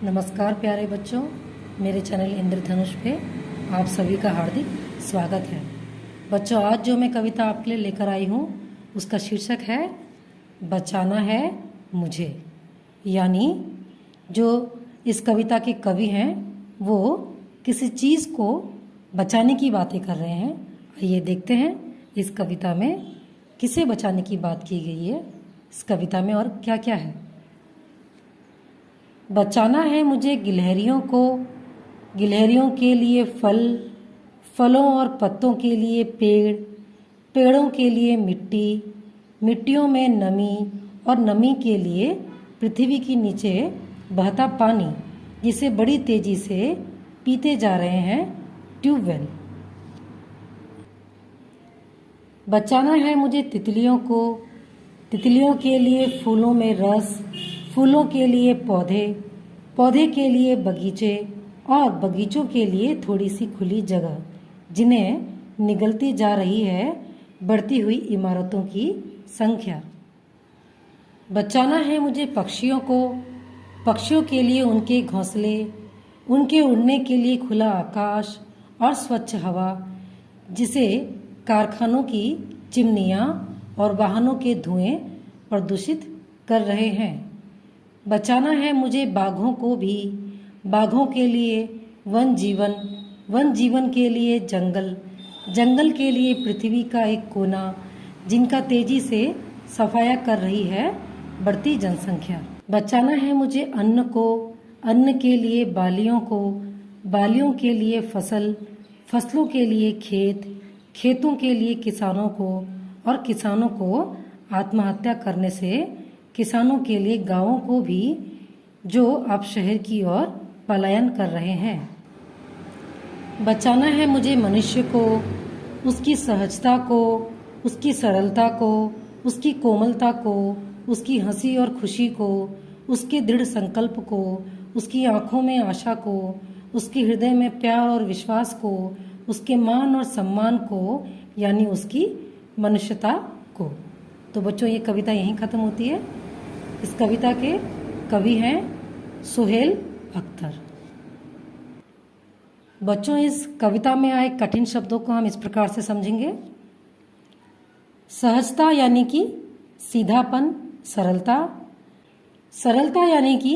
नमस्कार प्यारे बच्चों, मेरे चैनल इंद्रधनुष पे आप सभी का हार्दिक स्वागत है। बच्चों, आज जो मैं कविता आपके लिए लेकर आई हूँ उसका शीर्षक है बचाना है मुझे। यानी जो इस कविता के कवि हैं वो किसी चीज़ को बचाने की बातें कर रहे हैं। आइए देखते हैं इस कविता में किसे बचाने की बात की गई है इस कविता में और क्या क्या है। बचाना है मुझे गिलहरियों को, गिलहरियों के लिए फल, फलों और पत्तों के लिए पेड़, पेड़ों के लिए मिट्टी, मिट्टियों में नमी और नमी के लिए पृथ्वी के नीचे बहता पानी जिसे बड़ी तेजी से पीते जा रहे हैं ट्यूबवेल। बचाना है मुझे तितलियों को, तितलियों के लिए फूलों में रस, फूलों के लिए पौधे, पौधे के लिए बगीचे और बगीचों के लिए थोड़ी सी खुली जगह जिन्हें निगलती जा रही है बढ़ती हुई इमारतों की संख्या। बचाना है मुझे पक्षियों को, पक्षियों के लिए उनके घोंसले, उनके उड़ने के लिए खुला आकाश और स्वच्छ हवा जिसे कारखानों की चिमनियाँ और वाहनों के धुएं प्रदूषित कर रहे हैं। बचाना है मुझे बाघों को भी, बाघों के लिए वन जीवन, वन जीवन के लिए जंगल, जंगल के लिए पृथ्वी का एक कोना जिनका तेजी से सफाया कर रही है बढ़ती जनसंख्या। बचाना है मुझे अन्न को, अन्न के लिए बालियों को, बालियों के लिए फसल, फसलों के लिए खेत, खेतों के लिए किसानों को और किसानों को आत्महत्या करने से किसानों के लिए गांवों को भी जो अब शहर की ओर पलायन कर रहे हैं। बचाना है मुझे मनुष्य को, उसकी सहजता को, उसकी सरलता को, उसकी कोमलता को, उसकी हंसी और खुशी को, उसके दृढ़ संकल्प को, उसकी आंखों में आशा को, उसके हृदय में प्यार और विश्वास को, उसके मान और सम्मान को, यानी उसकी मनुष्यता को। तो बच्चों, ये कविता यहीं ख़त्म होती है। इस कविता के कवि हैं सुहेल अख्तर। बच्चों, इस कविता में आए कठिन शब्दों को हम इस प्रकार से समझेंगे। सहजता यानी कि सीधापन, सरलता, सरलता यानी कि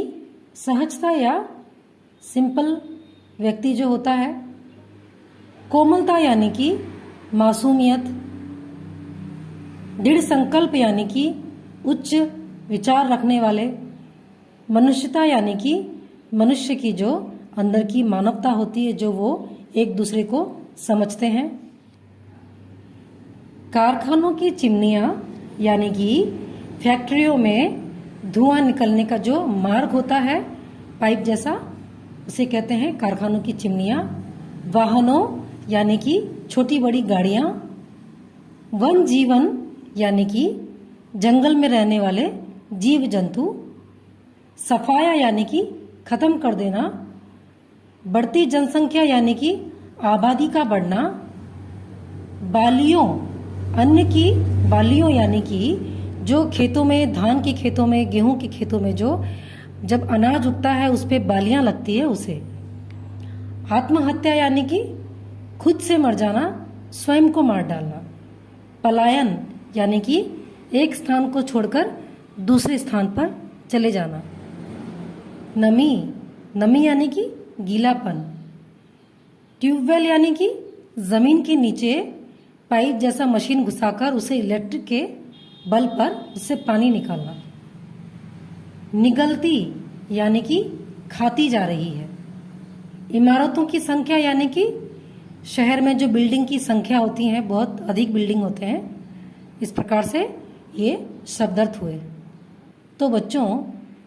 सहजता या सिंपल व्यक्ति जो होता है, कोमलता यानी कि मासूमियत, दृढ़ संकल्प यानी कि उच्च विचार रखने वाले, मनुष्यता यानी कि मनुष्य की जो अंदर की मानवता होती है जो वो एक दूसरे को समझते हैं। कारखानों की चिमनियाँ यानी कि फैक्ट्रियों में धुआं निकलने का जो मार्ग होता है पाइप जैसा, उसे कहते हैं कारखानों की चिमनियाँ। वाहनों यानी कि छोटी बड़ी गाड़ियाँ। वन जीवन यानी कि जंगल में रहने वाले जीव जंतु। सफाया यानी कि खत्म कर देना। बढ़ती जनसंख्या यानी कि आबादी का बढ़ना। बालियों, अन्न की बालियों यानी कि जो खेतों में, धान के खेतों में, गेहूं के खेतों में जो जब अनाज उगता है उस पे बालियां लगती है उसे। आत्महत्या यानी कि खुद से मर जाना, स्वयं को मार डालना। पलायन यानी कि एक स्थान को छोड़कर दूसरे स्थान पर चले जाना। नमी, नमी यानी कि गीलापन। ट्यूबवेल यानी कि जमीन के नीचे पाइप जैसा मशीन घुसाकर उसे इलेक्ट्रिक के बल पर उससे पानी निकालना। निगलती यानी कि खाती जा रही है। इमारतों की संख्या यानी कि शहर में जो बिल्डिंग की संख्या होती है, बहुत अधिक बिल्डिंग होते हैं। इस प्रकार से ये शब्दार्थ हुए। तो बच्चों,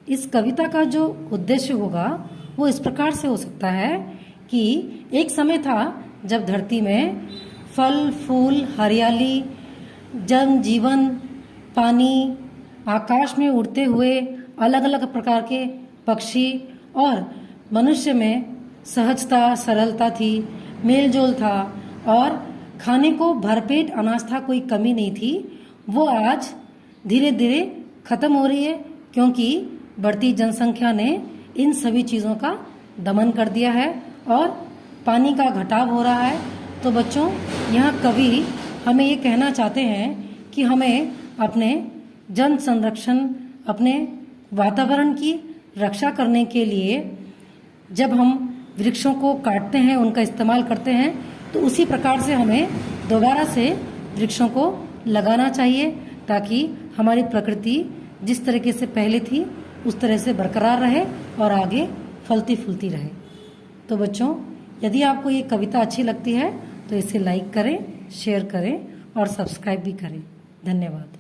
इस कविता का जो उद्देश्य होगा वो इस प्रकार से हो सकता है कि एक समय था जब धरती में फल, फूल, हरियाली, जन जीवन, पानी, आकाश में उड़ते हुए अलग अलग प्रकार के पक्षी और मनुष्य में सहजता, सरलता थी, मेलजोल था और खाने को भरपेट अनाज था, कोई कमी नहीं थी। वो आज धीरे धीरे खत्म हो रही है क्योंकि बढ़ती जनसंख्या ने इन सभी चीज़ों का दमन कर दिया है और पानी का घटाव हो रहा है। तो बच्चों, यहाँ कवि हमें ये कहना चाहते हैं कि हमें अपने जन संरक्षण, अपने वातावरण की रक्षा करने के लिए जब हम वृक्षों को काटते हैं, उनका इस्तेमाल करते हैं, तो उसी प्रकार से हमें दोबारा से वृक्षों को लगाना चाहिए ताकि हमारी प्रकृति जिस तरीके से पहले थी उस तरह से बरकरार रहे और आगे फलती फूलती रहे। तो बच्चों, यदि आपको ये कविता अच्छी लगती है तो इसे लाइक करें, शेयर करें और सब्सक्राइब भी करें। धन्यवाद।